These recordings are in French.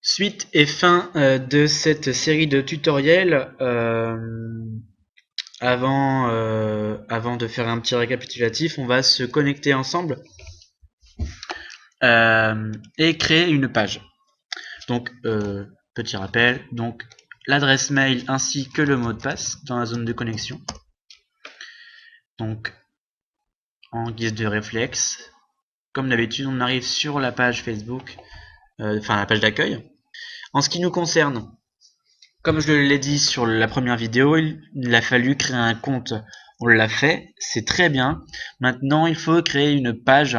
Suite et fin de cette série de tutoriels. Avant de faire un petit récapitulatif, on va se connecter ensemble et créer une page. Donc, petit rappel, donc l'adresse mail ainsi que le mot de passe dans la zone de connexion. Donc, en guise de réflexe, comme d'habitude, on arrive sur la page Facebook, enfin la page d'accueil. En ce qui nous concerne, comme je l'ai dit sur la première vidéo, il a fallu créer un compte. On l'a fait, c'est très bien. Maintenant, il faut créer une page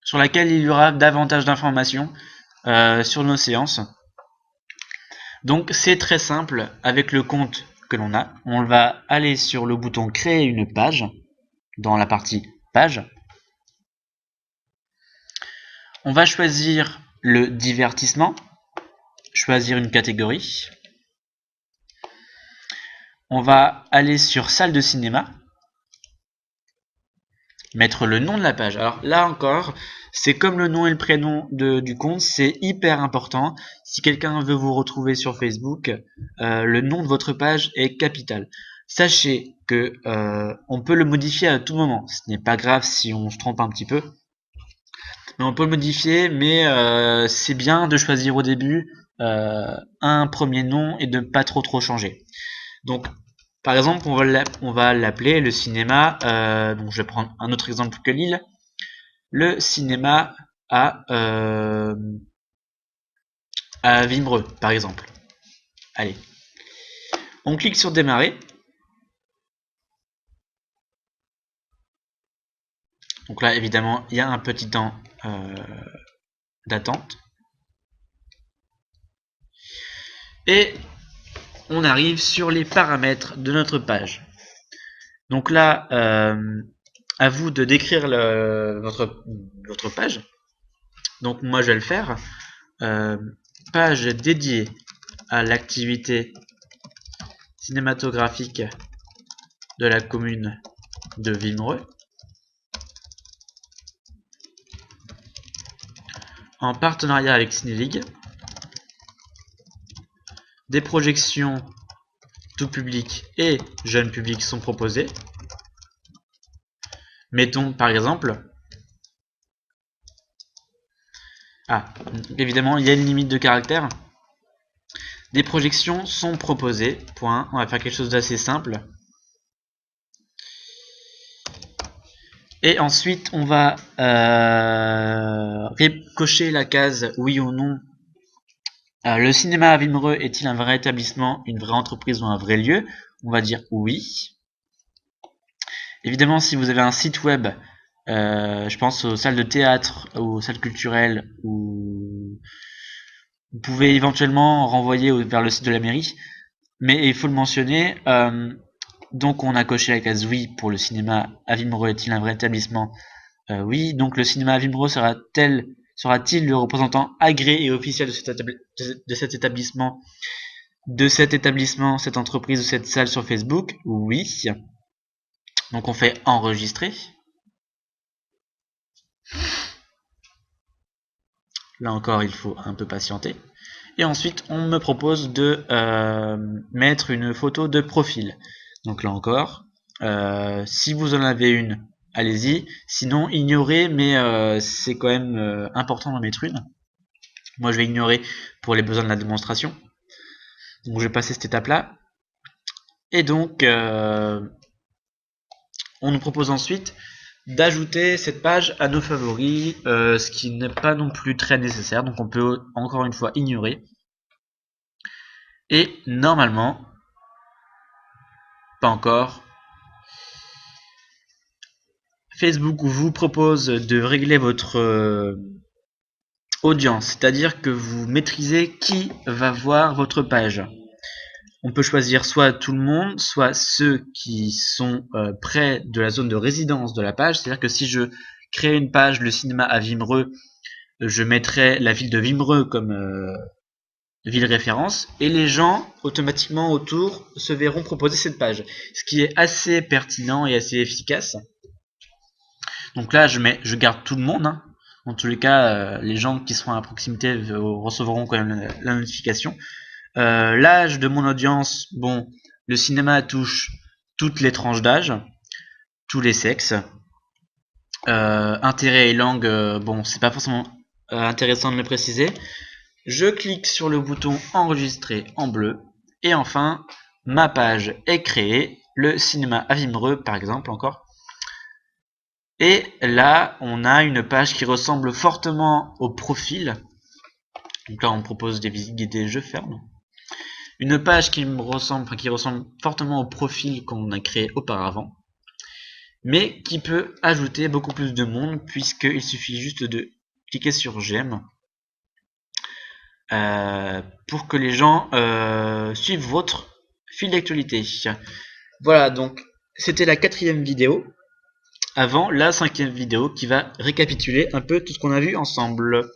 sur laquelle il y aura davantage d'informations sur nos séances. Donc c'est très simple, avec le compte que l'on a, on va aller sur le bouton créer une page, dans la partie page. On va choisir le divertissement, choisir une catégorie. On va aller sur salle de cinéma, mettre le nom de la page. Alors là encore, c'est comme le nom et le prénom du compte, c'est hyper important. Si quelqu'un veut vous retrouver sur Facebook, le nom de votre page est capital. Sachez que on peut le modifier à tout moment. Ce n'est pas grave si on se trompe un petit peu. Mais on peut le modifier, mais c'est bien de choisir au début un premier nom et de ne pas trop changer. Donc, par exemple, on va l'appeler le cinéma, donc je vais prendre un autre exemple que Lille, le cinéma à Vimereux, par exemple. Allez, on clique sur démarrer. Donc là, évidemment, il y a un petit temps d'attente. Et on arrive sur les paramètres de notre page. Donc là, à vous de décrire votre page. Donc moi je vais le faire. Page dédiée à l'activité cinématographique de la commune de Vimereux, en partenariat avec Cinéligue. Des projections tout public et jeune public sont proposées. Mettons par exemple, évidemment il y a une limite de caractères. Des projections sont proposées, point. On va faire quelque chose d'assez simple. Et ensuite on va cocher la case oui ou non. Le cinéma à Vimereux est-il un vrai établissement, une vraie entreprise ou un vrai lieu? On va dire oui. Évidemment, si vous avez un site web, je pense aux salles de théâtre ou aux salles culturelles, ou vous pouvez éventuellement renvoyer vers le site de la mairie, mais il faut le mentionner. Donc on a coché la case oui pour le cinéma à Vimereux est-il un vrai établissement? Oui, donc le cinéma à Vimereux sera-t-il le représentant agréé et officiel de cet établissement, cette entreprise ou cette salle sur Facebook? Oui. Donc on fait enregistrer. Là encore, il faut un peu patienter. Et ensuite, on me propose de mettre une photo de profil. Donc là encore, si vous en avez une, allez-y. Sinon, ignorez, mais c'est quand même important d'en mettre une. Moi, je vais ignorer pour les besoins de la démonstration. Donc, je vais passer cette étape-là. Et donc, on nous propose ensuite d'ajouter cette page à nos favoris, ce qui n'est pas non plus très nécessaire. Donc, on peut encore une fois ignorer. Et normalement, pas encore, Facebook vous propose de régler votre audience, c'est-à-dire que vous maîtrisez qui va voir votre page. On peut choisir soit tout le monde, soit ceux qui sont près de la zone de résidence de la page. C'est-à-dire que si je crée une page, le cinéma à Vimereux, je mettrai la ville de Vimereux comme ville référence, et les gens automatiquement autour se verront proposer cette page, ce qui est assez pertinent et assez efficace. Donc là je garde tout le monde, hein. En tous les cas, les gens qui seront à proximité recevront quand même la notification. L'âge de mon audience, bon, le cinéma touche toutes les tranches d'âge, tous les sexes. Intérêt et langue, bon, c'est pas forcément intéressant de le préciser. Je clique sur le bouton enregistrer en bleu. Et enfin, ma page est créée. Le cinéma à Vimereux, par exemple, encore. Et là, on a une page qui ressemble fortement au profil. Donc là, on me propose des visites guidées, je ferme. Une page qui ressemble fortement au profil qu'on a créé auparavant, mais qui peut ajouter beaucoup plus de monde, puisqu'il suffit juste de cliquer sur j'aime pour que les gens suivent votre fil d'actualité. Voilà, donc c'était la 4e vidéo, avant la 5e vidéo qui va récapituler un peu tout ce qu'on a vu ensemble.